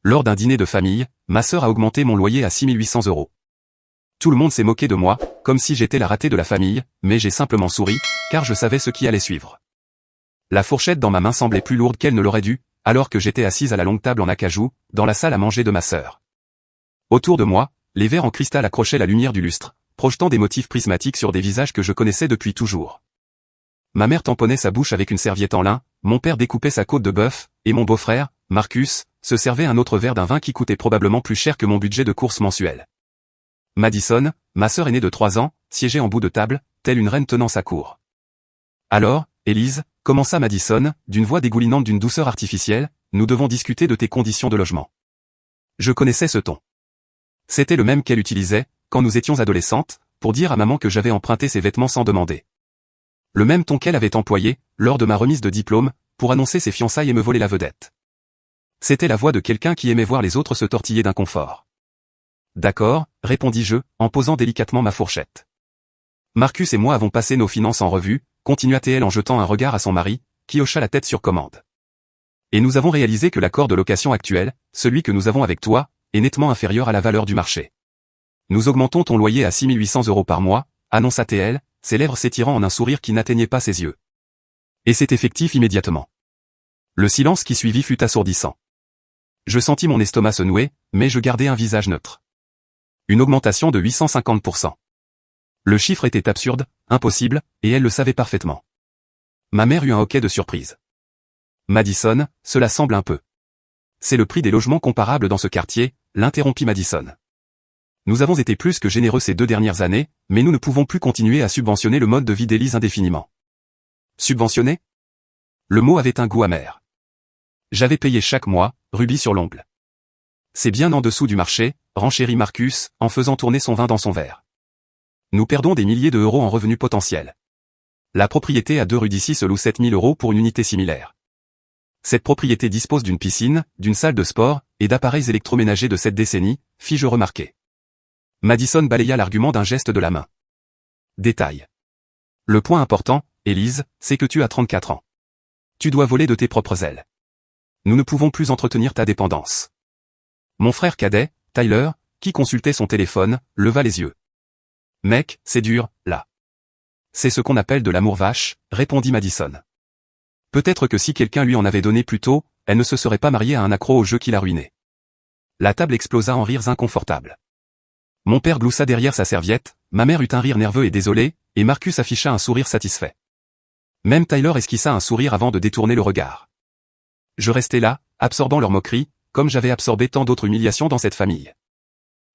Lors d'un dîner de famille, ma sœur a augmenté mon loyer à 6 800 €. Tout le monde s'est moqué de moi, comme si j'étais la ratée de la famille, mais j'ai simplement souri, car je savais ce qui allait suivre. La fourchette dans ma main semblait plus lourde qu'elle ne l'aurait dû, alors que j'étais assise à la longue table en acajou, dans la salle à manger de ma sœur. Autour de moi, les verres en cristal accrochaient la lumière du lustre, projetant des motifs prismatiques sur des visages que je connaissais depuis toujours. Ma mère tamponnait sa bouche avec une serviette en lin, mon père découpait sa côte de bœuf, et mon beau-frère, Marcus, se servait un autre verre d'un vin qui coûtait probablement plus cher que mon budget de course mensuel. Madison, ma sœur aînée de 3 ans, siégeait en bout de table, telle une reine tenant sa cour. Alors, Élise, commença Madison, d'une voix dégoulinante d'une douceur artificielle, nous devons discuter de tes conditions de logement. Je connaissais ce ton. C'était le même qu'elle utilisait, quand nous étions adolescentes, pour dire à maman que j'avais emprunté ses vêtements sans demander. Le même ton qu'elle avait employé, lors de ma remise de diplôme, pour annoncer ses fiançailles et me voler la vedette. C'était la voix de quelqu'un qui aimait voir les autres se tortiller d'inconfort. D'accord, répondis-je, en posant délicatement ma fourchette. Marcus et moi avons passé nos finances en revue, continua-t-elle en jetant un regard à son mari, qui hocha la tête sur commande. Et nous avons réalisé que l'accord de location actuel, celui que nous avons avec toi, est nettement inférieur à la valeur du marché. Nous augmentons ton loyer à 6 800 € par mois, annonça-t-elle, ses lèvres s'étirant en un sourire qui n'atteignait pas ses yeux. Et c'est effectif immédiatement. Le silence qui suivit fut assourdissant. Je sentis mon estomac se nouer, mais je gardai un visage neutre. Une augmentation de 850%. Le chiffre était absurde, impossible, et elle le savait parfaitement. Ma mère eut un hoquet de surprise. Madison, cela semble un peu. C'est le prix des logements comparables dans ce quartier, l'interrompit Madison. Nous avons été plus que généreux ces 2 dernières années, mais nous ne pouvons plus continuer à subventionner le mode de vie d'Élise indéfiniment. Subventionner? Le mot avait un goût amer. J'avais payé chaque mois, rubis sur l'ongle. C'est bien en dessous du marché, renchérit Marcus, en faisant tourner son vin dans son verre. Nous perdons des milliers d'euros en revenus potentiels. La propriété à 2 rue d'ici se loue 7 000 € pour une unité similaire. Cette propriété dispose d'une piscine, d'une salle de sport, et d'appareils électroménagers de cette décennie, fis-je remarquer. Madison balaya l'argument d'un geste de la main. Détail. Le point important, Élise, c'est que tu as 34 ans. Tu dois voler de tes propres ailes. Nous ne pouvons plus entretenir ta dépendance. Mon frère cadet, Tyler, qui consultait son téléphone, leva les yeux. Mec, c'est dur, là. C'est ce qu'on appelle de l'amour vache, répondit Madison. Peut-être que si quelqu'un lui en avait donné plus tôt, elle ne se serait pas mariée à un accro au jeu qui l'a ruinée. La table explosa en rires inconfortables. Mon père gloussa derrière sa serviette, ma mère eut un rire nerveux et désolé, et Marcus afficha un sourire satisfait. Même Tyler esquissa un sourire avant de détourner le regard. Je restais là, absorbant leur moquerie, comme j'avais absorbé tant d'autres humiliations dans cette famille.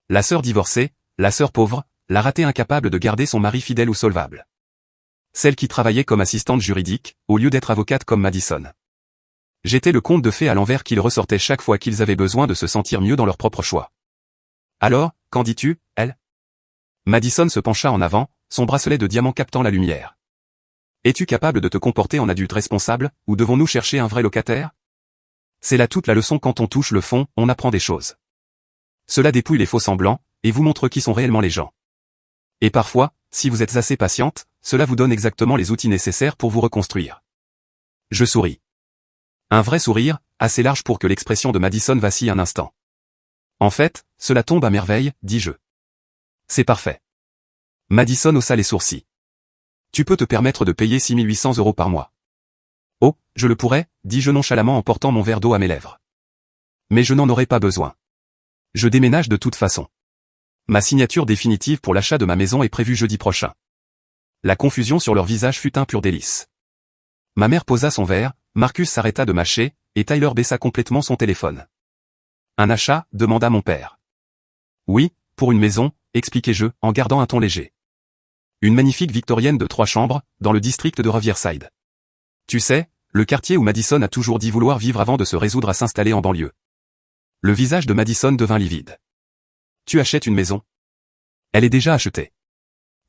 La sœur divorcée, la sœur pauvre, la ratée incapable de garder son mari fidèle ou solvable. Celle qui travaillait comme assistante juridique, au lieu d'être avocate comme Madison. J'étais le conte de fées à l'envers qu'ils ressortaient chaque fois qu'ils avaient besoin de se sentir mieux dans leur propre choix. Alors, qu'en dis-tu, elle? Madison se pencha en avant, son bracelet de diamant captant la lumière. Es-tu capable de te comporter en adulte responsable, ou devons-nous chercher un vrai locataire? C'est là toute la leçon quand on touche le fond, on apprend des choses. Cela dépouille les faux-semblants, et vous montre qui sont réellement les gens. Et parfois, si vous êtes assez patiente, cela vous donne exactement les outils nécessaires pour vous reconstruire. Je souris. Un vrai sourire, assez large pour que l'expression de Madison vacille un instant. En fait, cela tombe à merveille, dis-je. C'est parfait. Madison haussa les sourcils. Tu peux te permettre de payer 6 800 € par mois. Oh, je le pourrais, dis-je nonchalamment en portant mon verre d'eau à mes lèvres. Mais je n'en aurais pas besoin. Je déménage de toute façon. Ma signature définitive pour l'achat de ma maison est prévue jeudi prochain. La confusion sur leur visage fut un pur délice. Ma mère posa son verre, Marcus s'arrêta de mâcher, et Tyler baissa complètement son téléphone. Un achat, demanda mon père. Oui, pour une maison, expliquai-je, en gardant un ton léger. Une magnifique victorienne de 3 chambres, dans le district de Riverside. Tu sais, le quartier où Madison a toujours dit vouloir vivre avant de se résoudre à s'installer en banlieue. Le visage de Madison devint livide. Tu achètes une maison? Elle est déjà achetée.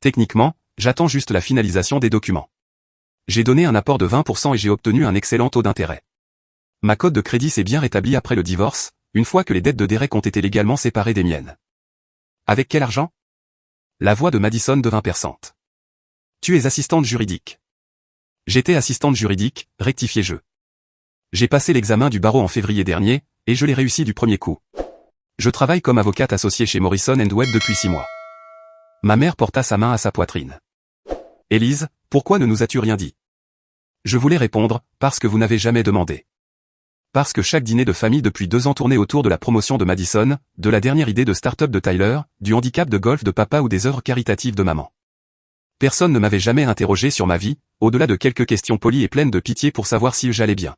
Techniquement, j'attends juste la finalisation des documents. J'ai donné un apport de 20% et j'ai obtenu un excellent taux d'intérêt. Ma cote de crédit s'est bien rétablie après le divorce, une fois que les dettes de Derek ont été légalement séparées des miennes. Avec quel argent? La voix de Madison devint perçante. Tu es assistante juridique. J'étais assistante juridique, rectifiai-je. J'ai passé l'examen du barreau en février dernier, et je l'ai réussi du premier coup. Je travaille comme avocate associée chez Morrison & Webb depuis 6 mois. Ma mère porta sa main à sa poitrine. Élise, pourquoi ne nous as-tu rien dit? Je voulais répondre, parce que vous n'avez jamais demandé. Parce que chaque dîner de famille depuis 2 ans tournait autour de la promotion de Madison, de la dernière idée de start-up de Tyler, du handicap de golf de papa ou des œuvres caritatives de maman. Personne ne m'avait jamais interrogé sur ma vie, au-delà de quelques questions polies et pleines de pitié pour savoir si j'allais bien.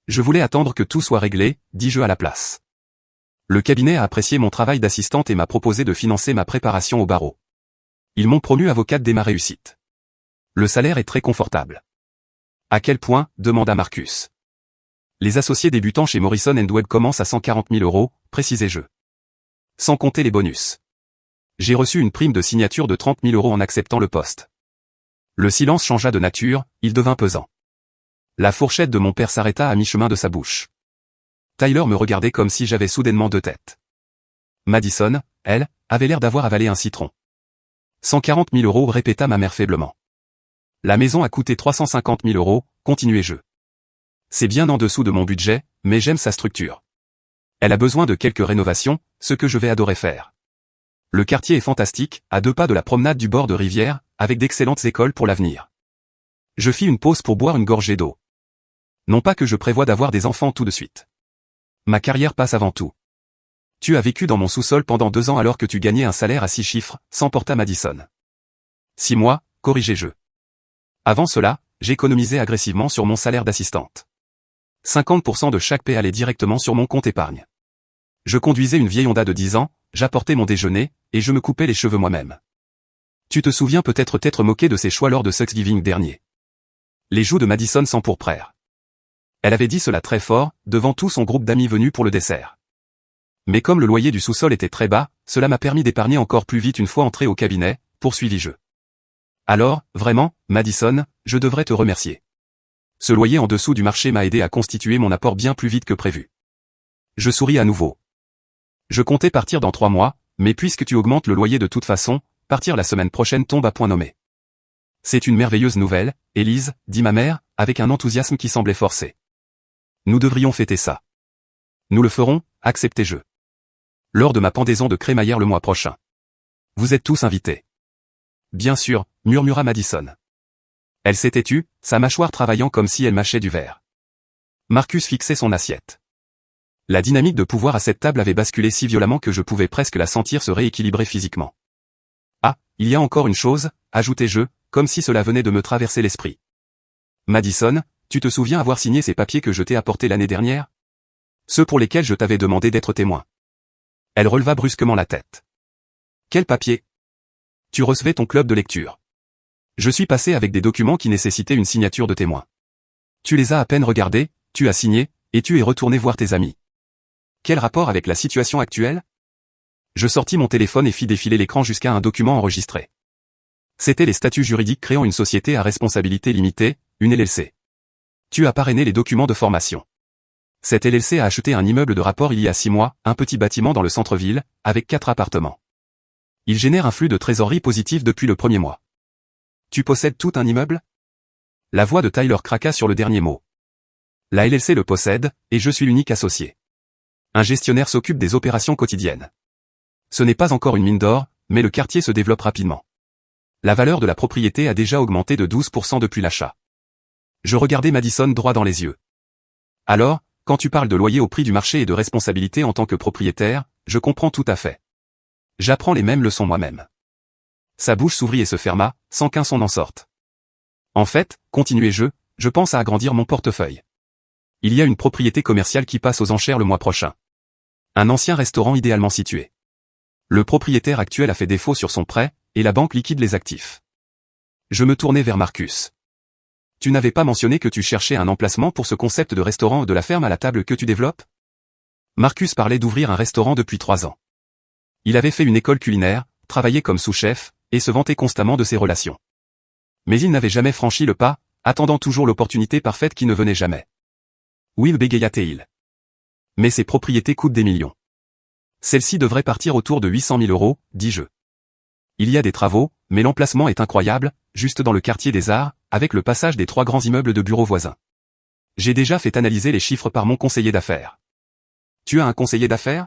Je voulais attendre que tout soit réglé, dis-je à la place. Le cabinet a apprécié mon travail d'assistante et m'a proposé de financer ma préparation au barreau. Ils m'ont promu avocate dès ma réussite. Le salaire est très confortable. À quel point, demanda Marcus. Les associés débutants chez Morrison & Webb commencent à 140 000 €, précisai-je. Sans compter les bonus. J'ai reçu une prime de signature de 30 000 € en acceptant le poste. Le silence changea de nature, il devint pesant. La fourchette de mon père s'arrêta à mi-chemin de sa bouche. Tyler me regardait comme si j'avais soudainement 2 têtes. Madison, elle, avait l'air d'avoir avalé un citron. 140 000 €, répéta ma mère faiblement. La maison a coûté 350 000 €, continuai-je. C'est bien en dessous de mon budget, mais j'aime sa structure. Elle a besoin de quelques rénovations, ce que je vais adorer faire. Le quartier est fantastique, à 2 pas de la promenade du bord de rivière, avec d'excellentes écoles pour l'avenir. Je fis une pause pour boire une gorgée d'eau. Non pas que je prévoie d'avoir des enfants tout de suite. Ma carrière passe avant tout. Tu as vécu dans mon sous-sol pendant 2 ans alors que tu gagnais un salaire à 6 chiffres, s'emporta Madison. 6 mois, corrigeai-je. Avant cela, j'économisais agressivement sur mon salaire d'assistante. 50% de chaque paie allait directement sur mon compte épargne. Je conduisais une vieille Honda de 10 ans, j'apportais mon déjeuner, et je me coupais les cheveux moi-même. Tu te souviens peut-être t'être moqué de ses choix lors de Thanksgiving dernier. Les joues de Madison s'empourprèrent. Elle avait dit cela très fort, devant tout son groupe d'amis venus pour le dessert. Mais comme le loyer du sous-sol était très bas, cela m'a permis d'épargner encore plus vite une fois entré au cabinet, poursuivis-je. Alors, vraiment, Madison, je devrais te remercier. Ce loyer en dessous du marché m'a aidé à constituer mon apport bien plus vite que prévu. Je souris à nouveau. Je comptais partir dans 3 mois, mais puisque tu augmentes le loyer de toute façon, partir la semaine prochaine tombe à point nommé. C'est une merveilleuse nouvelle, Élise, dit ma mère, avec un enthousiasme qui semblait forcé. Nous devrions fêter ça. Nous le ferons, acceptai-je. Lors de ma pendaison de crémaillère le mois prochain. Vous êtes tous invités. Bien sûr, murmura Madison. Elle s'était tue, sa mâchoire travaillant comme si elle mâchait du verre. Marcus fixait son assiette. La dynamique de pouvoir à cette table avait basculé si violemment que je pouvais presque la sentir se rééquilibrer physiquement. Ah, il y a encore une chose, ajoutai-je, comme si cela venait de me traverser l'esprit. Madison, tu te souviens avoir signé ces papiers que je t'ai apportés l'année dernière? Ceux pour lesquels je t'avais demandé d'être témoin. Elle releva brusquement la tête. Quel papier? Tu recevais ton club de lecture. Je suis passé avec des documents qui nécessitaient une signature de témoin. Tu les as à peine regardés, tu as signé, et tu es retourné voir tes amis. Quel rapport avec la situation actuelle? Je sortis mon téléphone et fis défiler l'écran jusqu'à un document enregistré. C'étaient les statuts juridiques créant une société à responsabilité limitée, une LLC. Tu as parrainé les documents de formation. Cette LLC a acheté un immeuble de rapport il y a 6 mois, un petit bâtiment dans le centre-ville, avec 4 appartements. Il génère un flux de trésorerie positif depuis le premier mois. Tu possèdes tout un immeuble? La voix de Tyler craqua sur le dernier mot. La LLC le possède, et je suis l'unique associé. Un gestionnaire s'occupe des opérations quotidiennes. Ce n'est pas encore une mine d'or, mais le quartier se développe rapidement. La valeur de la propriété a déjà augmenté de 12% depuis l'achat. Je regardais Madison droit dans les yeux. Alors, quand tu parles de loyer au prix du marché et de responsabilité en tant que propriétaire, je comprends tout à fait. J'apprends les mêmes leçons moi-même. Sa bouche s'ouvrit et se ferma, sans qu'un son n'en sorte. En fait, continuai-je, je pense à agrandir mon portefeuille. Il y a une propriété commerciale qui passe aux enchères le mois prochain. Un ancien restaurant idéalement situé. Le propriétaire actuel a fait défaut sur son prêt, et la banque liquide les actifs. Je me tournai vers Marcus. Tu n'avais pas mentionné que tu cherchais un emplacement pour ce concept de restaurant de la ferme à la table que tu développes? Marcus parlait d'ouvrir un restaurant depuis 3 ans. Il avait fait une école culinaire, travaillé comme sous-chef, et se vantait constamment de ses relations. Mais il n'avait jamais franchi le pas, attendant toujours l'opportunité parfaite qui ne venait jamais. Will bégaya-t-il. Mais ces propriétés coûtent des millions. Celle-ci devrait partir autour de 800 000 €, dis-je. Il y a des travaux, mais l'emplacement est incroyable, juste dans le quartier des Arts, avec le passage des 3 grands immeubles de bureaux voisins. J'ai déjà fait analyser les chiffres par mon conseiller d'affaires. Tu as un conseiller d'affaires?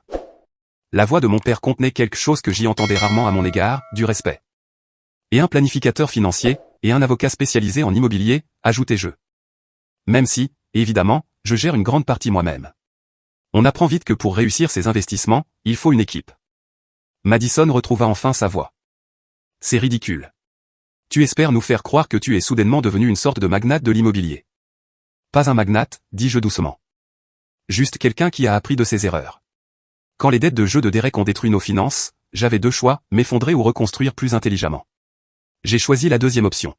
La voix de mon père contenait quelque chose que j'y entendais rarement à mon égard, du respect. Et un planificateur financier, et un avocat spécialisé en immobilier, ajoutai-je. Même si, évidemment, je gère une grande partie moi-même. On apprend vite que pour réussir ses investissements, il faut une équipe. Madison retrouva enfin sa voix. C'est ridicule. Tu espères nous faire croire que tu es soudainement devenu une sorte de magnate de l'immobilier. Pas un magnate, dis-je doucement. Juste quelqu'un qui a appris de ses erreurs. Quand les dettes de jeu de Derek ont détruit nos finances, j'avais deux choix, m'effondrer ou reconstruire plus intelligemment. J'ai choisi la deuxième option.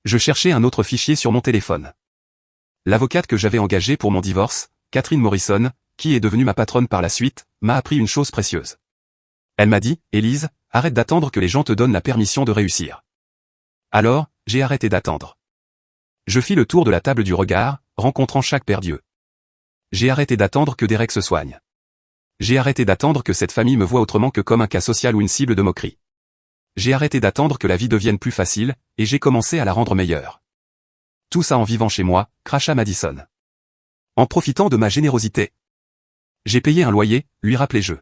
Je cherchais un autre fichier sur mon téléphone. L'avocate que j'avais engagée pour mon divorce, Catherine Morrison, qui est devenue ma patronne par la suite, m'a appris une chose précieuse. Elle m'a dit, Élise, arrête d'attendre que les gens te donnent la permission de réussir. Alors, j'ai arrêté d'attendre. Je fis le tour de la table du regard, rencontrant chaque paire d'yeux. J'ai arrêté d'attendre que Derek se soigne. J'ai arrêté d'attendre que cette famille me voie autrement que comme un cas social ou une cible de moquerie. J'ai arrêté d'attendre que la vie devienne plus facile, et j'ai commencé à la rendre meilleure. Tout ça en vivant chez moi, cracha Madison. En profitant de ma générosité. J'ai payé un loyer, lui rappelai-je.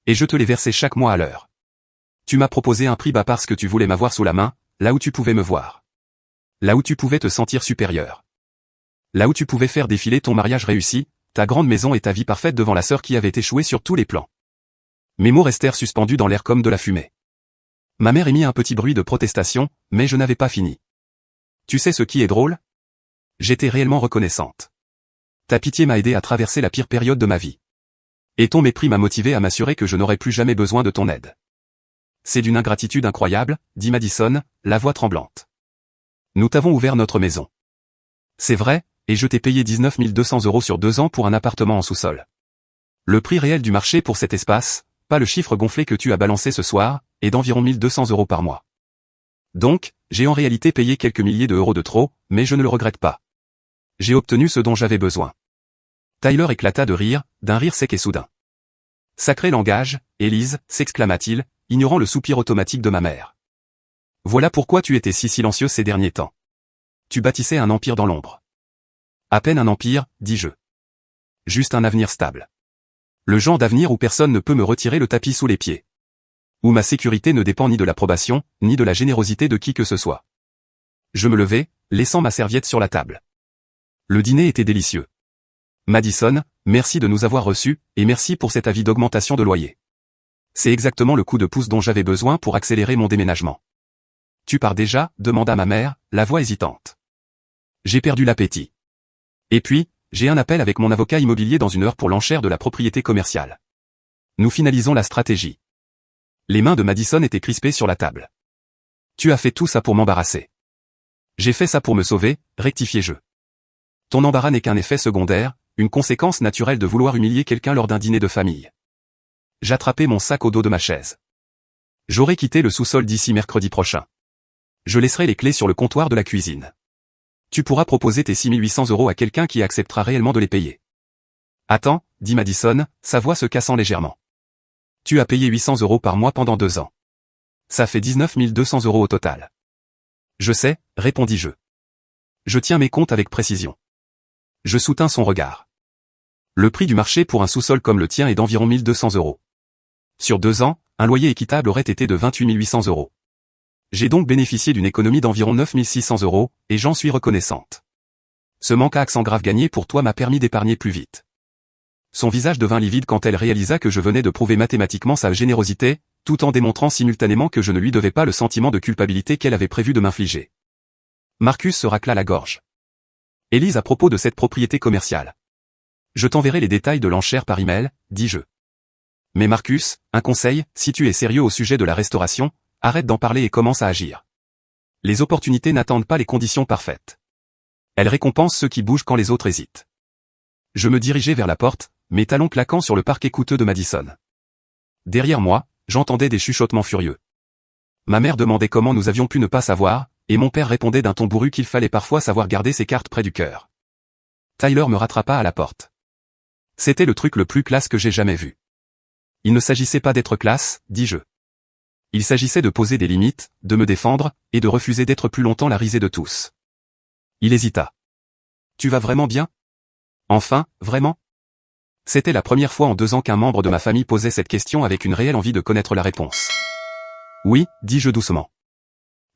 Et je te l'ai versé chaque mois à l'heure. Tu m'as proposé un prix bas parce que tu voulais m'avoir sous la main, là où tu pouvais me voir. Là où tu pouvais te sentir supérieur. Là où tu pouvais faire défiler ton mariage réussi, ta grande maison et ta vie parfaite devant la sœur qui avait échoué sur tous les plans. Mes mots restèrent suspendus dans l'air comme de la fumée. Ma mère émit un petit bruit de protestation, mais je n'avais pas fini. Tu sais ce qui est drôle? J'étais réellement reconnaissante. Ta pitié m'a aidé à traverser la pire période de ma vie. Et ton mépris m'a motivé à m'assurer que je n'aurais plus jamais besoin de ton aide. C'est d'une ingratitude incroyable, dit Madison, la voix tremblante. Nous t'avons ouvert notre maison. C'est vrai, et je t'ai payé 19 200 € sur 2 ans pour un appartement en sous-sol. Le prix réel du marché pour cet espace, pas le chiffre gonflé que tu as balancé ce soir, est d'environ 1 200 € par mois. Donc, j'ai en réalité payé quelques milliers d'euros de trop, mais je ne le regrette pas. J'ai obtenu ce dont j'avais besoin. Tyler éclata de rire, d'un rire sec et soudain. Sacré langage, Élise, s'exclama-t-il, ignorant le soupir automatique de ma mère. Voilà pourquoi tu étais si silencieux ces derniers temps. Tu bâtissais un empire dans l'ombre. À peine un empire, dis-je. Juste un avenir stable. Le genre d'avenir où personne ne peut me retirer le tapis sous les pieds. Où ma sécurité ne dépend ni de l'approbation, ni de la générosité de qui que ce soit. Je me levai, laissant ma serviette sur la table. Le dîner était délicieux. Madison, merci de nous avoir reçus, et merci pour cet avis d'augmentation de loyer. C'est exactement le coup de pouce dont j'avais besoin pour accélérer mon déménagement. Tu pars déjà, demanda ma mère, la voix hésitante. J'ai perdu l'appétit. Et puis, j'ai un appel avec mon avocat immobilier dans 1 heure pour l'enchère de la propriété commerciale. Nous finalisons la stratégie. Les mains de Madison étaient crispées sur la table. Tu as fait tout ça pour m'embarrasser. J'ai fait ça pour me sauver, rectifiai-je. Ton embarras n'est qu'un effet secondaire, une conséquence naturelle de vouloir humilier quelqu'un lors d'un dîner de famille. J'attrapai mon sac au dos de ma chaise. J'aurai quitté le sous-sol d'ici mercredi prochain. Je laisserai les clés sur le comptoir de la cuisine. Tu pourras proposer tes 6 800 € à quelqu'un qui acceptera réellement de les payer. Attends, dit Madison, sa voix se cassant légèrement. Tu as payé 800 € par mois pendant 2 ans. Ça fait 19 200 € au total. Je sais, répondis-je. Je tiens mes comptes avec précision. Je soutins son regard. Le prix du marché pour un sous-sol comme le tien est d'environ 1 200 €. Sur 2 ans, un loyer équitable aurait été de 28 800 €. J'ai donc bénéficié d'une économie d'environ 9 600 €, et j'en suis reconnaissante. Ce manque à accent grave gagné pour toi m'a permis d'épargner plus vite. Son visage devint livide quand elle réalisa que je venais de prouver mathématiquement sa générosité, tout en démontrant simultanément que je ne lui devais pas le sentiment de culpabilité qu'elle avait prévu de m'infliger. Marcus se racla la gorge. Élise à propos de cette propriété commerciale. Je t'enverrai les détails de l'enchère par email, dis-je. Mais Marcus, un conseil, si tu es sérieux au sujet de la restauration, arrête d'en parler et commence à agir. Les opportunités n'attendent pas les conditions parfaites. Elles récompensent ceux qui bougent quand les autres hésitent. Je me dirigeai vers la porte, mes talons claquant sur le parquet coûteux de Madison. Derrière moi, j'entendais des chuchotements furieux. Ma mère demandait comment nous avions pu ne pas savoir, et mon père répondait d'un ton bourru qu'il fallait parfois savoir garder ses cartes près du cœur. Tyler me rattrapa à la porte. C'était le truc le plus classe que j'ai jamais vu. Il ne s'agissait pas d'être classe, dis-je. Il s'agissait de poser des limites, de me défendre, et de refuser d'être plus longtemps la risée de tous. Il hésita. Tu vas vraiment bien? Enfin, vraiment? C'était la première fois en 2 ans qu'un membre de ma famille posait cette question avec une réelle envie de connaître la réponse. Oui, dis-je doucement.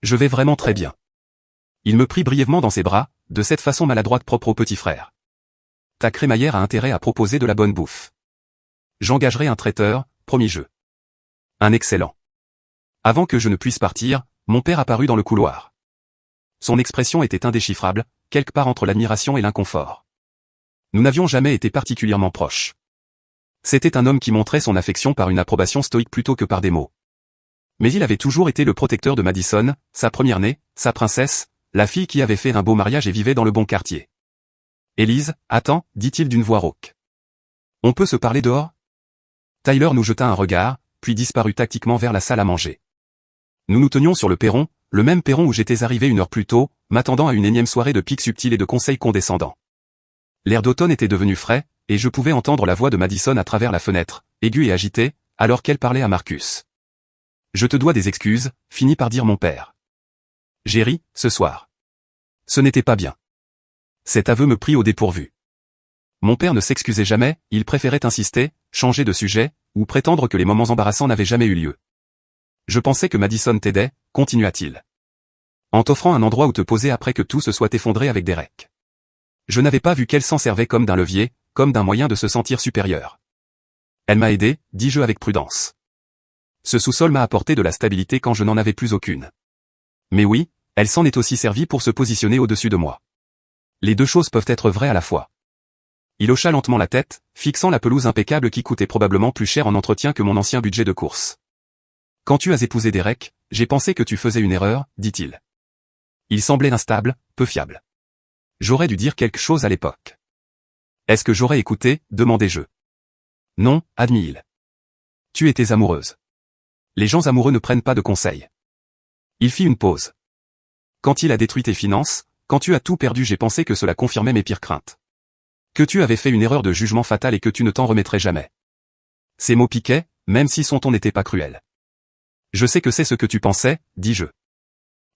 Je vais vraiment très bien. Il me prit brièvement dans ses bras, de cette façon maladroite propre au petit frère. Ta crémaillère a intérêt à proposer de la bonne bouffe. J'engagerai un traiteur, promis-je. Un excellent. Avant que je ne puisse partir, mon père apparut dans le couloir. Son expression était indéchiffrable, quelque part entre l'admiration et l'inconfort. Nous n'avions jamais été particulièrement proches. C'était un homme qui montrait son affection par une approbation stoïque plutôt que par des mots. Mais il avait toujours été le protecteur de Madison, sa première-née, sa princesse, la fille qui avait fait un beau mariage et vivait dans le bon quartier. Élise, attends, dit-il d'une voix rauque. On peut se parler dehors? Tyler nous jeta un regard, puis disparut tactiquement vers la salle à manger. Nous nous tenions sur le perron, le même perron où j'étais arrivé 1 heure plus tôt, m'attendant à une énième soirée de piques subtiles et de conseils condescendants. L'air d'automne était devenu frais, et je pouvais entendre la voix de Madison à travers la fenêtre, aiguë et agitée, alors qu'elle parlait à Marcus. Je te dois des excuses, finit par dire mon père. J'ai ri, ce soir. Ce n'était pas bien. Cet aveu me prit au dépourvu. Mon père ne s'excusait jamais, il préférait insister, changer de sujet, ou prétendre que les moments embarrassants n'avaient jamais eu lieu. Je pensais que Madison t'aidait, continua-t-il. En t'offrant un endroit où te poser après que tout se soit effondré avec Derek. Je n'avais pas vu qu'elle s'en servait comme d'un levier, comme d'un moyen de se sentir supérieure. Elle m'a aidé, dis-je avec prudence. Ce sous-sol m'a apporté de la stabilité quand je n'en avais plus aucune. Mais oui, elle s'en est aussi servie pour se positionner au-dessus de moi. Les 2 choses peuvent être vraies à la fois. Il hocha lentement la tête, fixant la pelouse impeccable qui coûtait probablement plus cher en entretien que mon ancien budget de course. Quand tu as épousé Derek, j'ai pensé que tu faisais une erreur, dit-il. Il semblait instable, peu fiable. J'aurais dû dire quelque chose à l'époque. Est-ce que j'aurais écouté, demandai-je. Non, admit-il. Tu étais amoureuse. Les gens amoureux ne prennent pas de conseils. Il fit une pause. Quand il a détruit tes finances, quand tu as tout perdu, j'ai pensé que cela confirmait mes pires craintes. Que tu avais fait une erreur de jugement fatale et que tu ne t'en remettrais jamais. Ces mots piquaient, même si son ton n'était pas cruel. Je sais que c'est ce que tu pensais, dis-je.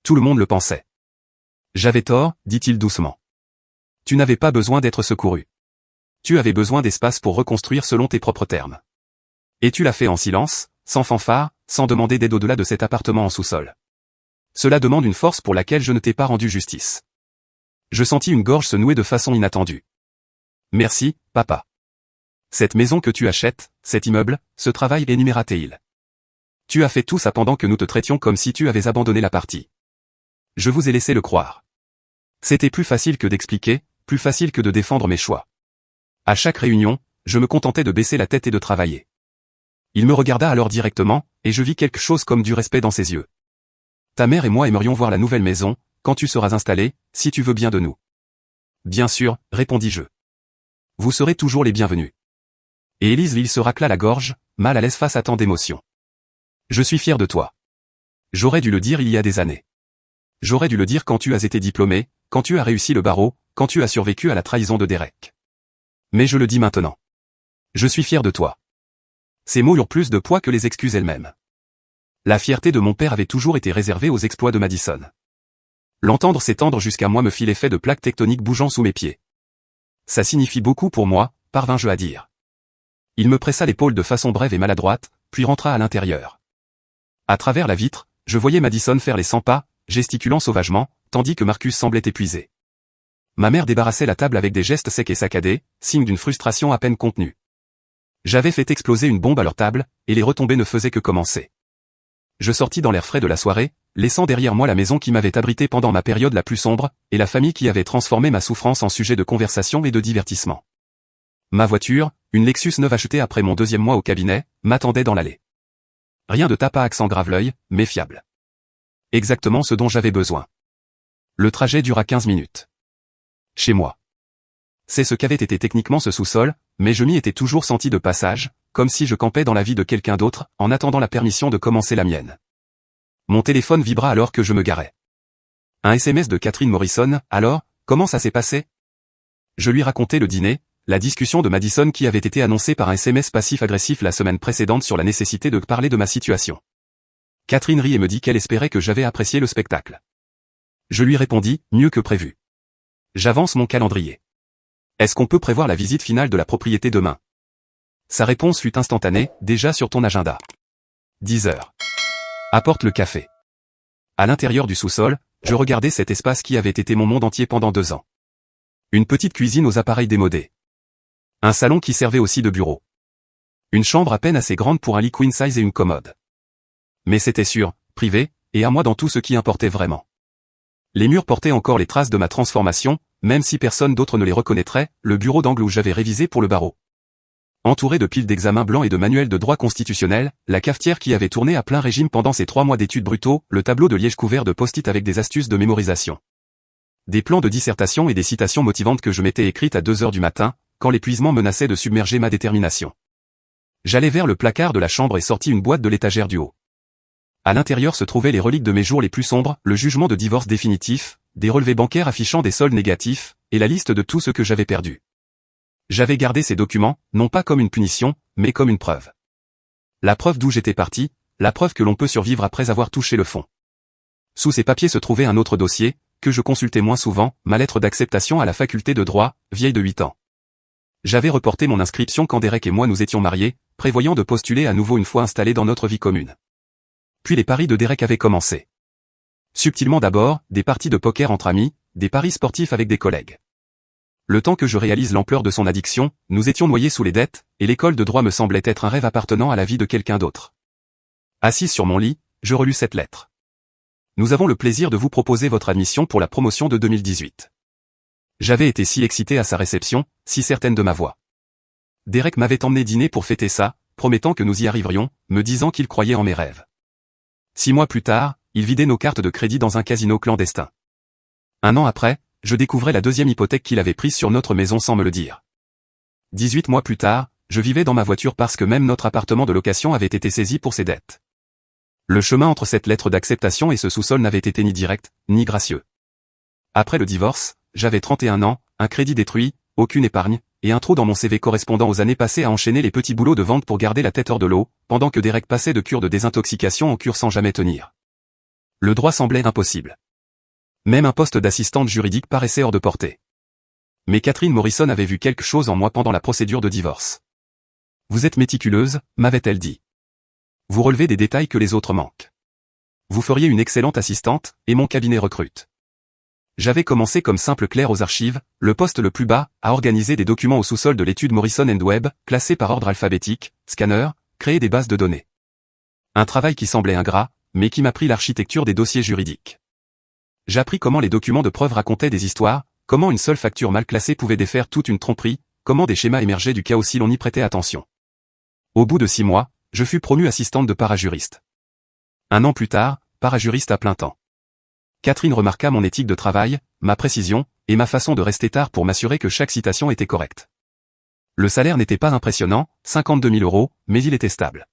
Tout le monde le pensait. J'avais tort, dit-il doucement. Tu n'avais pas besoin d'être secouru. Tu avais besoin d'espace pour reconstruire selon tes propres termes. Et tu l'as fait en silence, sans fanfare, sans demander d'aide au-delà de cet appartement en sous-sol. Cela demande une force pour laquelle je ne t'ai pas rendu justice. Je sentis une gorge se nouer de façon inattendue. Merci, papa. Cette maison que tu achètes, cet immeuble, ce travail, énuméra-t-il. Tu as fait tout ça pendant que nous te traitions comme si tu avais abandonné la partie. Je vous ai laissé le croire. C'était plus facile que d'expliquer, plus facile que de défendre mes choix. À chaque réunion, je me contentais de baisser la tête et de travailler. Il me regarda alors directement, et je vis quelque chose comme du respect dans ses yeux. Ta mère et moi aimerions voir la nouvelle maison, quand tu seras installé, si tu veux bien de nous. Bien sûr, répondis-je. Vous serez toujours les bienvenus. Et Élise se racla la gorge, mal à l'aise face à tant d'émotions. Je suis fier de toi. J'aurais dû le dire il y a des années. J'aurais dû le dire quand tu as été diplômé, quand tu as réussi le barreau, quand tu as survécu à la trahison de Derek. Mais je le dis maintenant. Je suis fier de toi. Ces mots eurent plus de poids que les excuses elles-mêmes. La fierté de mon père avait toujours été réservée aux exploits de Madison. L'entendre s'étendre jusqu'à moi me fit l'effet de plaques tectoniques bougeant sous mes pieds. Ça signifie beaucoup pour moi, parvins-je à dire. Il me pressa l'épaule de façon brève et maladroite, puis rentra à l'intérieur. À travers la vitre, je voyais Madison faire les 100 pas, gesticulant sauvagement, tandis que Marcus semblait épuisé. Ma mère débarrassait la table avec des gestes secs et saccadés, signe d'une frustration à peine contenue. J'avais fait exploser une bombe à leur table, et les retombées ne faisaient que commencer. Je sortis dans l'air frais de la soirée, laissant derrière moi la maison qui m'avait abrité pendant ma période la plus sombre, et la famille qui avait transformé ma souffrance en sujet de conversation et de divertissement. Ma voiture, une Lexus neuve achetée après mon 2e mois au cabinet, m'attendait dans l'allée. Rien de tape à accent grave-l'œil, mais fiable. Exactement ce dont j'avais besoin. Le trajet dura 15 minutes. Chez moi. C'est ce qu'avait été techniquement ce sous-sol, mais je m'y étais toujours senti de passage, comme si je campais dans la vie de quelqu'un d'autre, en attendant la permission de commencer la mienne. Mon téléphone vibra alors que je me garais. Un SMS de Catherine Morrison, alors, comment ça s'est passé? Je lui racontai le dîner, la discussion de Madison qui avait été annoncée par un SMS passif-agressif la semaine précédente sur la nécessité de parler de ma situation. Catherine rit et me dit qu'elle espérait que j'avais apprécié le spectacle. Je lui répondis, mieux que prévu. J'avance mon calendrier. Est-ce qu'on peut prévoir la visite finale de la propriété demain? Sa réponse fut instantanée, déjà sur ton agenda. 10 heures. Apporte le café. À l'intérieur du sous-sol, je regardais cet espace qui avait été mon monde entier pendant 2 ans. Une petite cuisine aux appareils démodés. Un salon qui servait aussi de bureau. Une chambre à peine assez grande pour un lit queen size et une commode. Mais c'était sûr, privé, et à moi dans tout ce qui importait vraiment. Les murs portaient encore les traces de ma transformation, même si personne d'autre ne les reconnaîtrait, le bureau d'angle où j'avais révisé pour le barreau. Entouré de piles d'examens blancs et de manuels de droit constitutionnel, la cafetière qui avait tourné à plein régime pendant ces 3 mois d'études brutaux, le tableau de liège couvert de post-it avec des astuces de mémorisation. Des plans de dissertation et des citations motivantes que je m'étais écrites à 2 heures du matin, quand l'épuisement menaçait de submerger ma détermination. J'allai vers le placard de la chambre et sortis une boîte de l'étagère du haut. À l'intérieur se trouvaient les reliques de mes jours les plus sombres, le jugement de divorce définitif, des relevés bancaires affichant des soldes négatifs, et la liste de tout ce que j'avais perdu. J'avais gardé ces documents, non pas comme une punition, mais comme une preuve. La preuve d'où j'étais parti, la preuve que l'on peut survivre après avoir touché le fond. Sous ces papiers se trouvait un autre dossier, que je consultais moins souvent, ma lettre d'acceptation à la faculté de droit, vieille de 8 ans. J'avais reporté mon inscription quand Derek et moi nous étions mariés, prévoyant de postuler à nouveau une fois installés dans notre vie commune. Puis les paris de Derek avaient commencé. Subtilement d'abord, des parties de poker entre amis, des paris sportifs avec des collègues. Le temps que je réalise l'ampleur de son addiction, nous étions noyés sous les dettes, et l'école de droit me semblait être un rêve appartenant à la vie de quelqu'un d'autre. Assise sur mon lit, je relus cette lettre. Nous avons le plaisir de vous proposer votre admission pour la promotion de 2018. J'avais été si excité à sa réception, si certaine de ma voix. Derek m'avait emmené dîner pour fêter ça, promettant que nous y arriverions, me disant qu'il croyait en mes rêves. 6 mois plus tard, il vidait nos cartes de crédit dans un casino clandestin. 1 an après, je découvrais la 2e hypothèque qu'il avait prise sur notre maison sans me le dire. 18 mois plus tard, je vivais dans ma voiture parce que même notre appartement de location avait été saisi pour ses dettes. Le chemin entre cette lettre d'acceptation et ce sous-sol n'avait été ni direct, ni gracieux. Après le divorce, j'avais 31 ans, un crédit détruit, aucune épargne, et un trou dans mon CV correspondant aux années passées à enchaîner les petits boulots de vente pour garder la tête hors de l'eau, pendant que Derek passait de cure de désintoxication en cure sans jamais tenir. Le droit semblait impossible. Même un poste d'assistante juridique paraissait hors de portée. Mais Catherine Morrison avait vu quelque chose en moi pendant la procédure de divorce. « Vous êtes méticuleuse », m'avait-elle dit. « Vous relevez des détails que les autres manquent. Vous feriez une excellente assistante, et mon cabinet recrute. » J'avais commencé comme simple clerc aux archives, le poste le plus bas, à organiser des documents au sous-sol de l'étude Morrison & Webb, classés par ordre alphabétique, scanner, créer des bases de données. Un travail qui semblait ingrat, mais qui m'apprit l'architecture des dossiers juridiques. J'appris comment les documents de preuve racontaient des histoires, comment une seule facture mal classée pouvait défaire toute une tromperie, comment des schémas émergeaient du chaos si l'on y prêtait attention. Au bout de 6 mois, je fus promue assistante de parajuriste. 1 an plus tard, parajuriste à plein temps. Catherine remarqua mon éthique de travail, ma précision, et ma façon de rester tard pour m'assurer que chaque citation était correcte. Le salaire n'était pas impressionnant, 52 000 €, mais il était stable.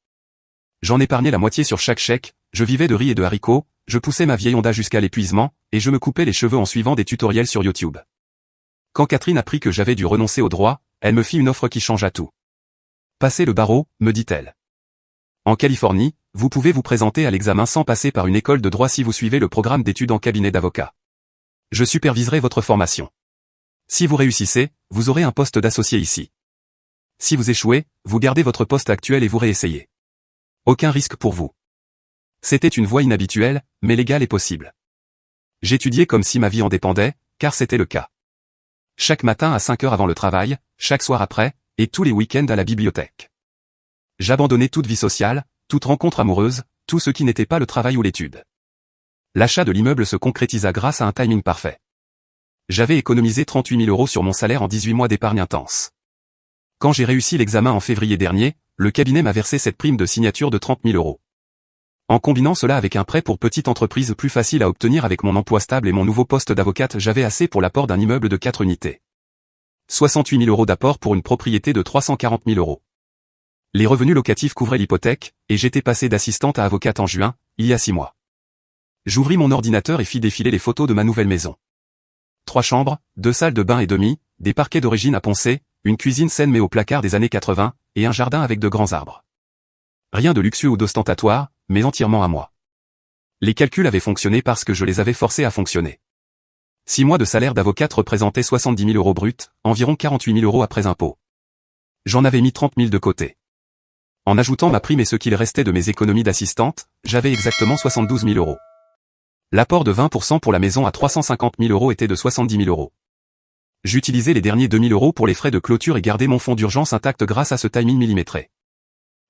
J'en épargnais la moitié sur chaque chèque, je vivais de riz et de haricots, je poussais ma vieille Honda jusqu'à l'épuisement, et je me coupais les cheveux en suivant des tutoriels sur YouTube. Quand Catherine apprit que j'avais dû renoncer au droit, elle me fit une offre qui changea tout. « Passez le barreau », me dit-elle. En Californie, vous pouvez vous présenter à l'examen sans passer par une école de droit si vous suivez le programme d'études en cabinet d'avocat. Je superviserai votre formation. Si vous réussissez, vous aurez un poste d'associé ici. Si vous échouez, vous gardez votre poste actuel et vous réessayez. Aucun risque pour vous. C'était une voie inhabituelle, mais légale et possible. J'étudiais comme si ma vie en dépendait, car c'était le cas. Chaque matin à 5 heures avant le travail, chaque soir après, et tous les week-ends à la bibliothèque. J'abandonnais toute vie sociale, toute rencontre amoureuse, tout ce qui n'était pas le travail ou l'étude. L'achat de l'immeuble se concrétisa grâce à un timing parfait. J'avais économisé 38 000 € sur mon salaire en 18 mois d'épargne intense. Quand j'ai réussi l'examen en février dernier, le cabinet m'a versé cette prime de signature de 30 000 €. En combinant cela avec un prêt pour petite entreprise plus facile à obtenir avec mon emploi stable et mon nouveau poste d'avocate, j'avais assez pour l'apport d'un immeuble de 4 unités. 68 000 € d'apport pour une propriété de 340 000 €. Les revenus locatifs couvraient l'hypothèque, et j'étais passé d'assistante à avocate en juin, il y a 6 mois. J'ouvris mon ordinateur et fis défiler les photos de ma nouvelle maison. 3 chambres, 2 salles de bain et demi, des parquets d'origine à poncer, une cuisine saine mais au placard des années 80, et un jardin avec de grands arbres. Rien de luxueux ou d'ostentatoire, mais entièrement à moi. Les calculs avaient fonctionné parce que je les avais forcés à fonctionner. 6 mois de salaire d'avocate représentaient 70 000 € bruts, environ 48 000 € après impôts. J'en avais mis 30 000 de côté. En ajoutant ma prime et ce qu'il restait de mes économies d'assistante, j'avais exactement 72 000 euros. L'apport de 20% pour la maison à 350 000 euros était de 70 000 euros. J'utilisais les derniers 2 000 euros pour les frais de clôture et gardais mon fonds d'urgence intact grâce à ce timing millimétré.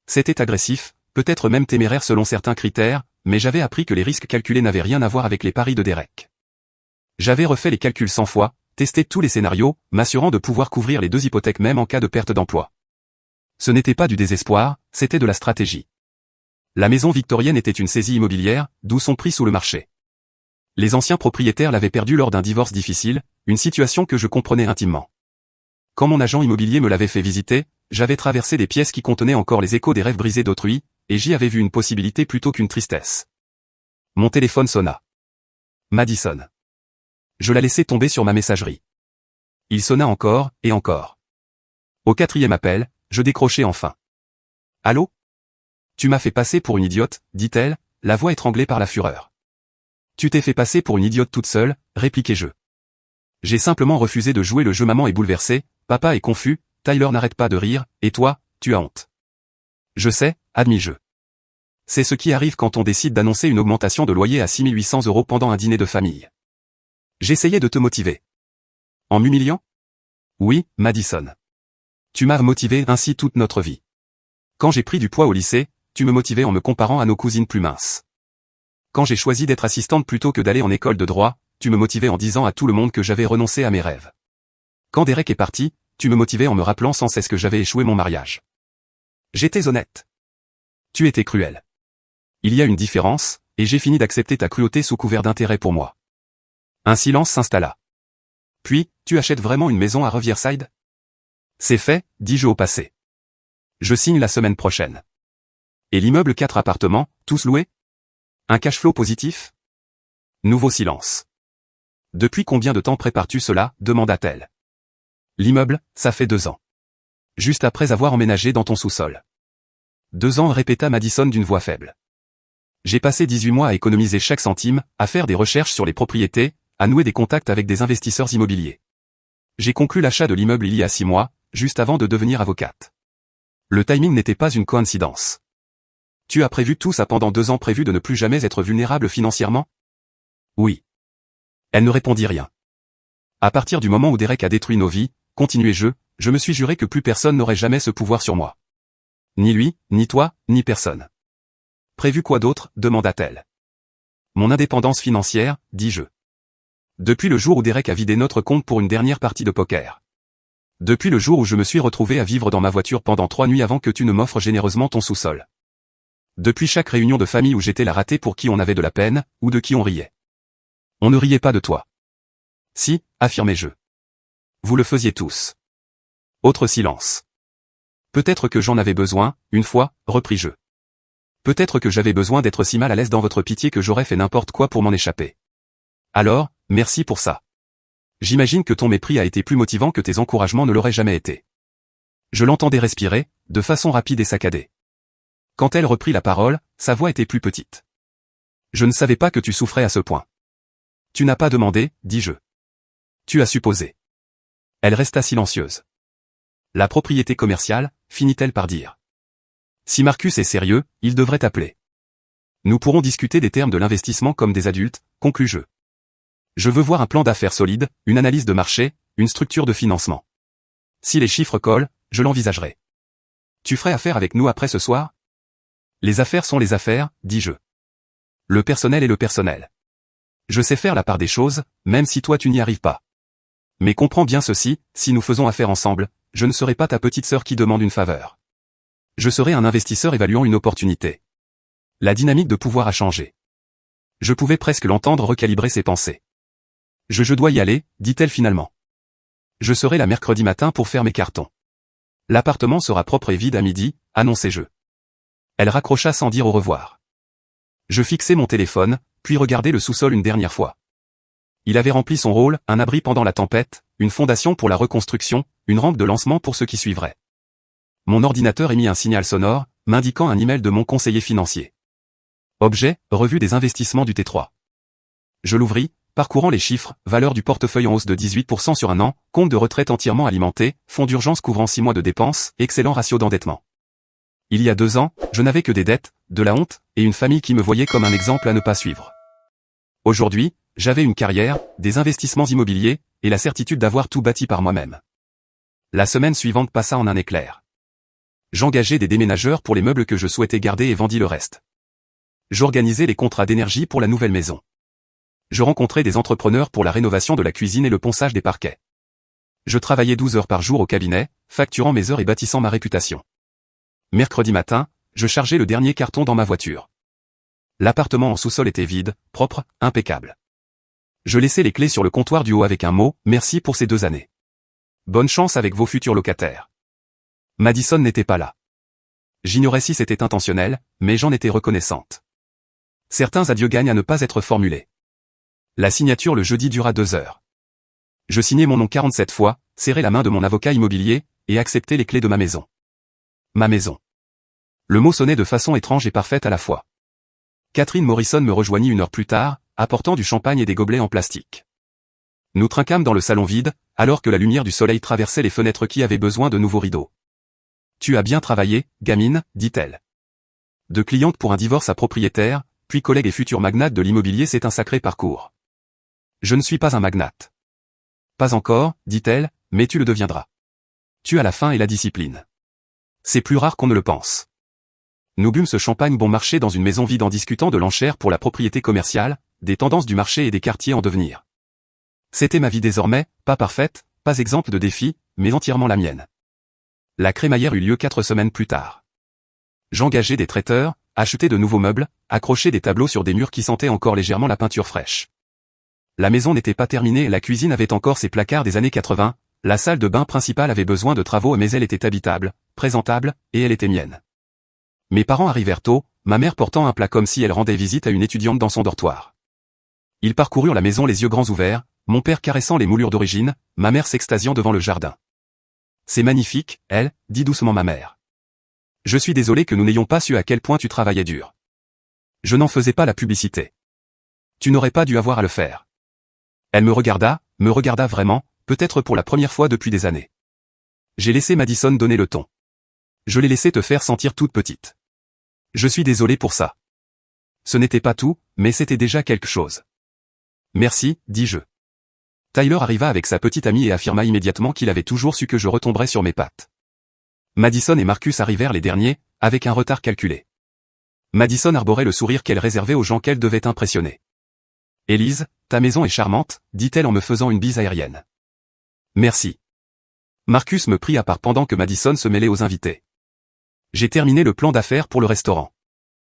C'était agressif, peut-être même téméraire selon certains critères, mais j'avais appris que les risques calculés n'avaient rien à voir avec les paris de Derek. J'avais refait les calculs 100 fois, testé tous les scénarios, m'assurant de pouvoir couvrir les 2 hypothèques même en cas de perte d'emploi. Ce n'était pas du désespoir, c'était de la stratégie. La maison victorienne était une saisie immobilière, d'où son prix sous le marché. Les anciens propriétaires l'avaient perdue lors d'un divorce difficile, une situation que je comprenais intimement. Quand mon agent immobilier me l'avait fait visiter, j'avais traversé des pièces qui contenaient encore les échos des rêves brisés d'autrui, et j'y avais vu une possibilité plutôt qu'une tristesse. Mon téléphone sonna. Madison. Je la laissai tomber sur ma messagerie. Il sonna encore, et encore. Au 4e appel, je décrochai enfin. Allô? Tu m'as fait passer pour une idiote, dit-elle, la voix étranglée par la fureur. Tu t'es fait passer pour une idiote toute seule, répliquai-je. J'ai simplement refusé de jouer le jeu. Maman est bouleversée, papa est confus, Tyler n'arrête pas de rire, et toi, tu as honte. Je sais, admis-je. C'est ce qui arrive quand on décide d'annoncer une augmentation de loyer à 6 800 euros pendant un dîner de famille. J'essayais de te motiver. En m'humiliant? Oui, Madison. Tu m'as motivé ainsi toute notre vie. Quand j'ai pris du poids au lycée, tu me motivais en me comparant à nos cousines plus minces. Quand j'ai choisi d'être assistante plutôt que d'aller en école de droit, tu me motivais en disant à tout le monde que j'avais renoncé à mes rêves. Quand Derek est parti, tu me motivais en me rappelant sans cesse que j'avais échoué mon mariage. J'étais honnête. Tu étais cruel. Il y a une différence, et j'ai fini d'accepter ta cruauté sous couvert d'intérêt pour moi. Un silence s'installa. Puis, tu achètes vraiment une maison à Riverside? C'est fait, dis-je au passé. Je signe la semaine prochaine. Et l'immeuble 4 appartements, tous loués? Un cash flow positif? Nouveau silence. Depuis combien de temps prépares-tu cela? Demanda-t-elle. L'immeuble, ça fait 2 ans. Juste après avoir emménagé dans ton sous-sol. 2 ans, répéta Madison d'une voix faible. J'ai passé 18 mois à économiser chaque centime, à faire des recherches sur les propriétés, à nouer des contacts avec des investisseurs immobiliers. J'ai conclu l'achat de l'immeuble il y a 6 mois, juste avant de devenir avocate. Le timing n'était pas une coïncidence. Tu as prévu tout ça pendant 2 ans, prévu de ne plus jamais être vulnérable financièrement? Oui. Elle ne répondit rien. À partir du moment où Derek a détruit nos vies, continuai-je, je me suis juré que plus personne n'aurait jamais ce pouvoir sur moi. Ni lui, ni toi, ni personne. Prévu quoi d'autre? Demanda-t-elle. Mon indépendance financière, dis-je. Depuis le jour où Derek a vidé notre compte pour une dernière partie de poker. Depuis le jour où je me suis retrouvé à vivre dans ma voiture pendant 3 nuits avant que tu ne m'offres généreusement ton sous-sol. Depuis chaque réunion de famille où j'étais la ratée pour qui on avait de la peine, ou de qui on riait. On ne riait pas de toi. Si, affirmai-je. Vous le faisiez tous. Autre silence. Peut-être que j'en avais besoin, une fois, repris-je. Peut-être que j'avais besoin d'être si mal à l'aise dans votre pitié que j'aurais fait n'importe quoi pour m'en échapper. Alors, merci pour ça. J'imagine que ton mépris a été plus motivant que tes encouragements ne l'auraient jamais été. Je l'entendais respirer, de façon rapide et saccadée. Quand elle reprit la parole, sa voix était plus petite. Je ne savais pas que tu souffrais à ce point. Tu n'as pas demandé, dis-je. Tu as supposé. Elle resta silencieuse. La propriété commerciale, finit-elle par dire. Si Marcus est sérieux, il devrait t'appeler. Nous pourrons discuter des termes de l'investissement comme des adultes, conclus-je. Je veux voir un plan d'affaires solide, une analyse de marché, une structure de financement. Si les chiffres collent, je l'envisagerai. Tu ferais affaire avec nous après ce soir? Les affaires sont les affaires, dis-je. Le personnel est le personnel. Je sais faire la part des choses, même si toi tu n'y arrives pas. Mais comprends bien ceci, si nous faisons affaire ensemble, je ne serai pas ta petite sœur qui demande une faveur. Je serai un investisseur évaluant une opportunité. La dynamique de pouvoir a changé. Je pouvais presque l'entendre recalibrer ses pensées. Je dois y aller, dit-elle finalement. Je serai là mercredi matin pour faire mes cartons. L'appartement sera propre et vide à midi, annonçai-je. Elle raccrocha sans dire au revoir. Je fixai mon téléphone, puis regardai le sous-sol une dernière fois. Il avait rempli son rôle, un abri pendant la tempête, une fondation pour la reconstruction, une rampe de lancement pour ce qui suivrait. Mon ordinateur émit un signal sonore, m'indiquant un email de mon conseiller financier. Objet, revue des investissements du T3. Je l'ouvris, parcourant les chiffres, valeur du portefeuille en hausse de 18% sur un an, compte de retraite entièrement alimenté, fonds d'urgence couvrant 6 mois de dépenses, excellent ratio d'endettement. Il y a 2 ans, je n'avais que des dettes, de la honte, et une famille qui me voyait comme un exemple à ne pas suivre. Aujourd'hui, j'avais une carrière, des investissements immobiliers, et la certitude d'avoir tout bâti par moi-même. La semaine suivante passa en un éclair. J'engageais des déménageurs pour les meubles que je souhaitais garder et vendis le reste. J'organisais les contrats d'énergie pour la nouvelle maison. Je rencontrais des entrepreneurs pour la rénovation de la cuisine et le ponçage des parquets. Je travaillais 12 heures par jour au cabinet, facturant mes heures et bâtissant ma réputation. Mercredi matin, je chargeais le dernier carton dans ma voiture. L'appartement en sous-sol était vide, propre, impeccable. Je laissais les clés sur le comptoir du haut avec un mot, merci pour ces 2 années. Bonne chance avec vos futurs locataires. Madison n'était pas là. J'ignorais si c'était intentionnel, mais j'en étais reconnaissante. Certains adieux gagnent à ne pas être formulés. La signature le jeudi dura 2 heures. Je signai mon nom 47 fois, serrai la main de mon avocat immobilier, et acceptai les clés de ma maison. Ma maison. Le mot sonnait de façon étrange et parfaite à la fois. Catherine Morrison me rejoignit 1 heure plus tard, apportant du champagne et des gobelets en plastique. Nous trinquâmes dans le salon vide, alors que la lumière du soleil traversait les fenêtres qui avaient besoin de nouveaux rideaux. Tu as bien travaillé, gamine, dit-elle. De cliente pour un divorce à propriétaire, puis collègue et futur magnate de l'immobilier, c'est un sacré parcours. Je ne suis pas un magnate. Pas encore, dit-elle, mais tu le deviendras. Tu as la faim et la discipline. C'est plus rare qu'on ne le pense. Nous bûmes ce champagne bon marché dans une maison vide en discutant de l'enchère pour la propriété commerciale, des tendances du marché et des quartiers en devenir. C'était ma vie désormais, pas parfaite, pas exempte de défis, mais entièrement la mienne. La crémaillère eut lieu 4 semaines plus tard. J'engageai des traiteurs, achetai de nouveaux meubles, accrochai des tableaux sur des murs qui sentaient encore légèrement la peinture fraîche. La maison n'était pas terminée et la cuisine avait encore ses placards des années 80, la salle de bain principale avait besoin de travaux mais elle était habitable, présentable, et elle était mienne. Mes parents arrivèrent tôt, ma mère portant un plat comme si elle rendait visite à une étudiante dans son dortoir. Ils parcoururent la maison les yeux grands ouverts, mon père caressant les moulures d'origine, ma mère s'extasiant devant le jardin. C'est magnifique, elle, dit doucement ma mère. Je suis désolé que nous n'ayons pas su à quel point tu travaillais dur. Je n'en faisais pas la publicité. Tu n'aurais pas dû avoir à le faire. Elle me regarda vraiment, peut-être pour la première fois depuis des années. J'ai laissé Madison donner le ton. Je l'ai laissé te faire sentir toute petite. Je suis désolé pour ça. Ce n'était pas tout, mais c'était déjà quelque chose. Merci, dis-je. Tyler arriva avec sa petite amie et affirma immédiatement qu'il avait toujours su que je retomberais sur mes pattes. Madison et Marcus arrivèrent les derniers, avec un retard calculé. Madison arborait le sourire qu'elle réservait aux gens qu'elle devait impressionner. Élise, ta maison est charmante, dit-elle en me faisant une bise aérienne. Merci. Marcus me prit à part pendant que Madison se mêlait aux invités. J'ai terminé le plan d'affaires pour le restaurant.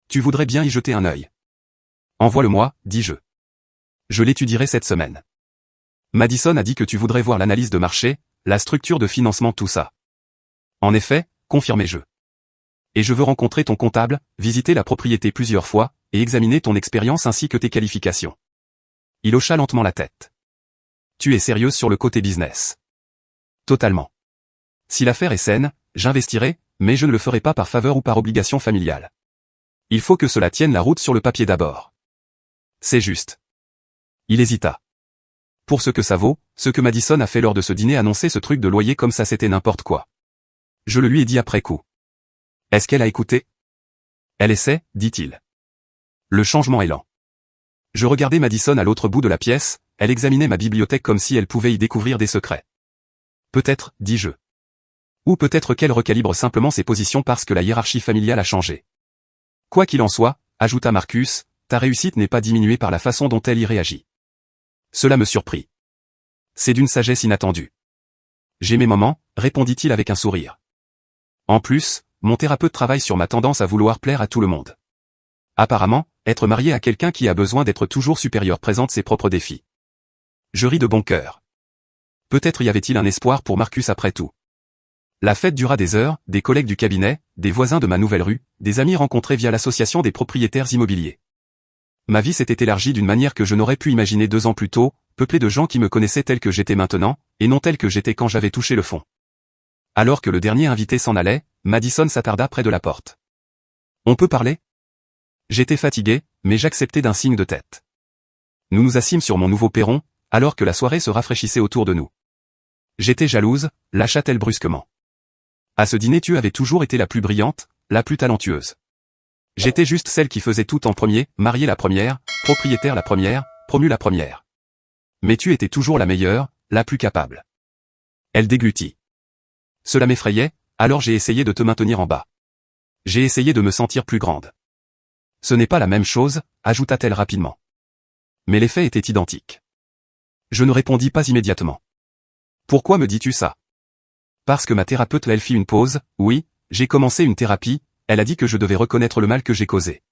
Tu voudrais bien y jeter un œil. Envoie-le-moi, dis-je. Je l'étudierai cette semaine. Madison a dit que tu voudrais voir l'analyse de marché, la structure de financement, tout ça. En effet, confirmai-je. Et je veux rencontrer ton comptable, visiter la propriété plusieurs fois, et examiner ton expérience ainsi que tes qualifications. Il hocha lentement la tête. Tu es sérieuse sur le côté business. Totalement. Si l'affaire est saine, j'investirai, mais je ne le ferai pas par faveur ou par obligation familiale. Il faut que cela tienne la route sur le papier d'abord. C'est juste. Il hésita. Pour ce que ça vaut, ce que Madison a fait lors de ce dîner annoncer ce truc de loyer comme ça c'était n'importe quoi. Je le lui ai dit après coup. Est-ce qu'elle a écouté? Elle essaie, dit-il. Le changement est lent. Je regardais Madison à l'autre bout de la pièce, elle examinait ma bibliothèque comme si elle pouvait y découvrir des secrets. Peut-être, dis-je. Ou peut-être qu'elle recalibre simplement ses positions parce que la hiérarchie familiale a changé. Quoi qu'il en soit, ajouta Marcus, ta réussite n'est pas diminuée par la façon dont elle y réagit. Cela me surprit. C'est d'une sagesse inattendue. J'ai mes moments, répondit-il avec un sourire. En plus, mon thérapeute travaille sur ma tendance à vouloir plaire à tout le monde. Apparemment, être marié à quelqu'un qui a besoin d'être toujours supérieur présente ses propres défis. Je ris de bon cœur. Peut-être y avait-il un espoir pour Marcus après tout. La fête dura des heures, des collègues du cabinet, des voisins de ma nouvelle rue, des amis rencontrés via l'association des propriétaires immobiliers. Ma vie s'était élargie d'une manière que je n'aurais pu imaginer 2 ans plus tôt, peuplée de gens qui me connaissaient tel que j'étais maintenant, et non tel que j'étais quand j'avais touché le fond. Alors que le dernier invité s'en allait, Madison s'attarda près de la porte. On peut parler? J'étais fatigué, mais j'acceptais d'un signe de tête. nous nous assîmes sur mon nouveau perron, alors que la soirée se rafraîchissait autour de nous. J'étais jalouse, lâcha-t-elle brusquement. À ce dîner tu avais toujours été la plus brillante, la plus talentueuse. J'étais juste celle qui faisait tout en premier, mariée la première, propriétaire la première, promue la première. Mais tu étais toujours la meilleure, la plus capable. Elle déglutit. Cela m'effrayait, alors j'ai essayé de te maintenir en bas. J'ai essayé de me sentir plus grande. Ce n'est pas la même chose, ajouta-t-elle rapidement. Mais l'effet était identique. Je ne répondis pas immédiatement. Pourquoi me dis-tu ça? Parce que ma thérapeute elle fit une pause, oui, j'ai commencé une thérapie, elle a dit que je devais reconnaître le mal que j'ai causé.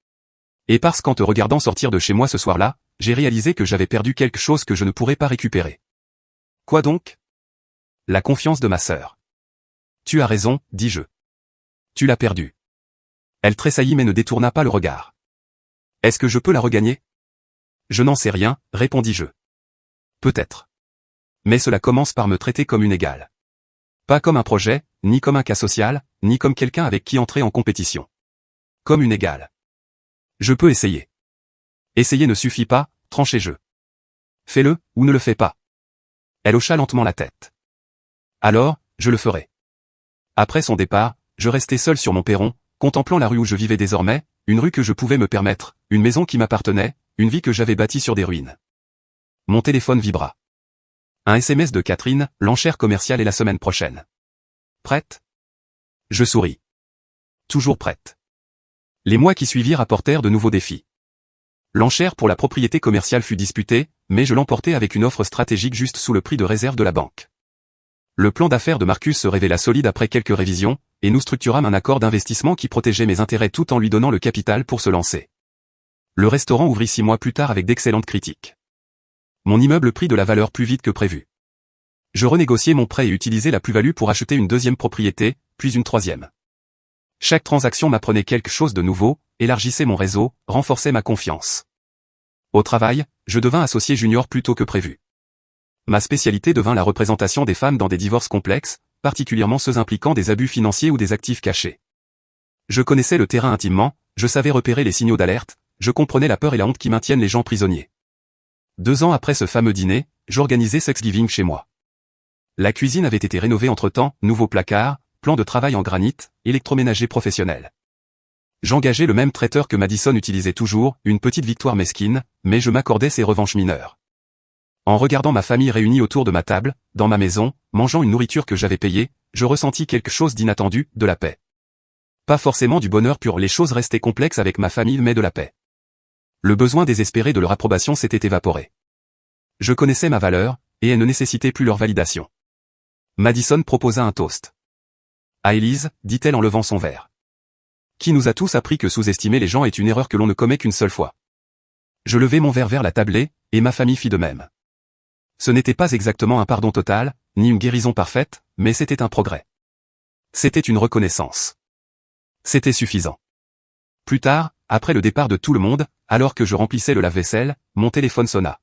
Et parce qu'en te regardant sortir de chez moi ce soir-là, j'ai réalisé que j'avais perdu quelque chose que je ne pourrais pas récupérer. Quoi donc? La confiance de ma sœur. Tu as raison, dis-je. Tu l'as perdue. Elle tressaillit mais ne détourna pas le regard. Est-ce que je peux la regagner? Je n'en sais rien, répondis-je. Peut-être. Mais cela commence par me traiter comme une égale. Pas comme un projet, ni comme un cas social, ni comme quelqu'un avec qui entrer en compétition. Comme une égale. Je peux essayer. Essayer ne suffit pas, tranchai-je. Fais-le, ou ne le fais pas. Elle hocha lentement la tête. Alors, je le ferai. Après son départ, je restai seul sur mon perron, contemplant la rue où je vivais désormais, une rue que je pouvais me permettre, une maison qui m'appartenait, une vie que j'avais bâtie sur des ruines. Mon téléphone vibra. Un SMS de Catherine, l'enchère commerciale est la semaine prochaine. Prête? Je souris. Toujours prête. Les mois qui suivirent apportèrent de nouveaux défis. L'enchère pour la propriété commerciale fut disputée, mais je l'emportai avec une offre stratégique juste sous le prix de réserve de la banque. Le plan d'affaires de Marcus se révéla solide après quelques révisions, et nous structurâmes un accord d'investissement qui protégeait mes intérêts tout en lui donnant le capital pour se lancer. Le restaurant ouvrit 6 mois plus tard avec d'excellentes critiques. Mon immeuble prit de la valeur plus vite que prévu. Je renégociai mon prêt et utilisai la plus-value pour acheter une deuxième propriété, puis une troisième. Chaque transaction m'apprenait quelque chose de nouveau, élargissait mon réseau, renforçait ma confiance. Au travail, je devins associé junior plus tôt que prévu. Ma spécialité devint la représentation des femmes dans des divorces complexes, particulièrement ceux impliquant des abus financiers ou des actifs cachés. Je connaissais le terrain intimement, je savais repérer les signaux d'alerte, je comprenais la peur et la honte qui maintiennent les gens prisonniers. 2 ans après ce fameux dîner, j'organisais Thanksgiving chez moi. La cuisine avait été rénovée entre-temps, nouveaux placards, plan de travail en granit, électroménager professionnel. J'engageais le même traiteur que Madison utilisait toujours, une petite victoire mesquine, mais je m'accordais ces revanches mineures. En regardant ma famille réunie autour de ma table, dans ma maison, mangeant une nourriture que j'avais payée, je ressentis quelque chose d'inattendu, de la paix. Pas forcément du bonheur pur, les choses restaient complexes avec ma famille mais de la paix. Le besoin désespéré de leur approbation s'était évaporé. Je connaissais ma valeur, et elle ne nécessitait plus leur validation. Madison proposa un toast. À Élise, dit-elle en levant son verre. Qui nous a tous appris que sous-estimer les gens est une erreur que l'on ne commet qu'une seule fois. Je levai mon verre vers la tablée, et ma famille fit de même. Ce n'était pas exactement un pardon total, ni une guérison parfaite, mais c'était un progrès. C'était une reconnaissance. C'était suffisant. Plus tard, après le départ de tout le monde, alors que je remplissais le lave-vaisselle, mon téléphone sonna.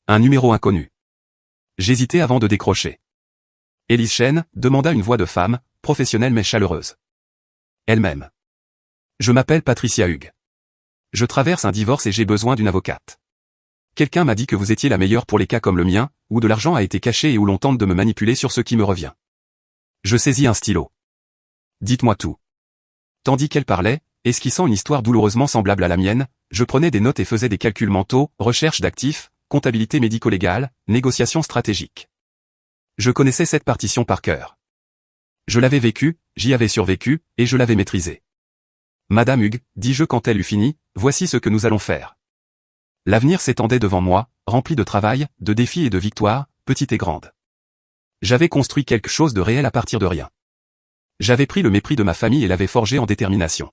Un numéro inconnu. J'hésitais avant de décrocher. Élise Chen, demanda une voix de femme, professionnelle mais chaleureuse. Elle-même. Je m'appelle Patricia Hugues. Je traverse un divorce et j'ai besoin d'une avocate. Quelqu'un m'a dit que vous étiez la meilleure pour les cas comme le mien, où de l'argent a été caché et où l'on tente de me manipuler sur ce qui me revient. Je saisis un stylo. Dites-moi tout. Tandis qu'elle parlait, esquissant une histoire douloureusement semblable à la mienne, je prenais des notes et faisais des calculs mentaux, recherche d'actifs, comptabilité médico-légale, négociation stratégique. Je connaissais cette partition par cœur. Je l'avais vécue, j'y avais survécu, et je l'avais maîtrisée. Madame Hugues, dis-je quand elle eut fini, voici ce que nous allons faire. L'avenir s'étendait devant moi, rempli de travail, de défis et de victoires, petites et grandes. J'avais construit quelque chose de réel à partir de rien. J'avais pris le mépris de ma famille et l'avais forgé en détermination.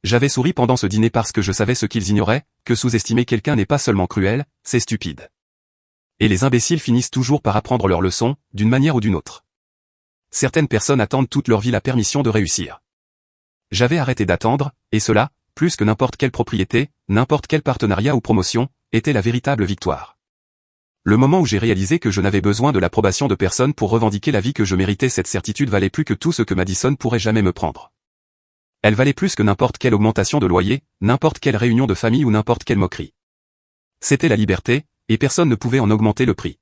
J'avais souri pendant ce dîner parce que je savais ce qu'ils ignoraient, que sous-estimer quelqu'un n'est pas seulement cruel, c'est stupide. Et les imbéciles finissent toujours par apprendre leur leçon, d'une manière ou d'une autre. Certaines personnes attendent toute leur vie la permission de réussir. J'avais arrêté d'attendre, et cela, plus que n'importe quelle propriété, n'importe quel partenariat ou promotion, était la véritable victoire. Le moment où j'ai réalisé que je n'avais besoin de l'approbation de personne pour revendiquer la vie que je méritais, cette certitude valait plus que tout ce que Madison pourrait jamais me prendre. Elle valait plus que n'importe quelle augmentation de loyer, n'importe quelle réunion de famille ou n'importe quelle moquerie. C'était la liberté, et personne ne pouvait en augmenter le prix.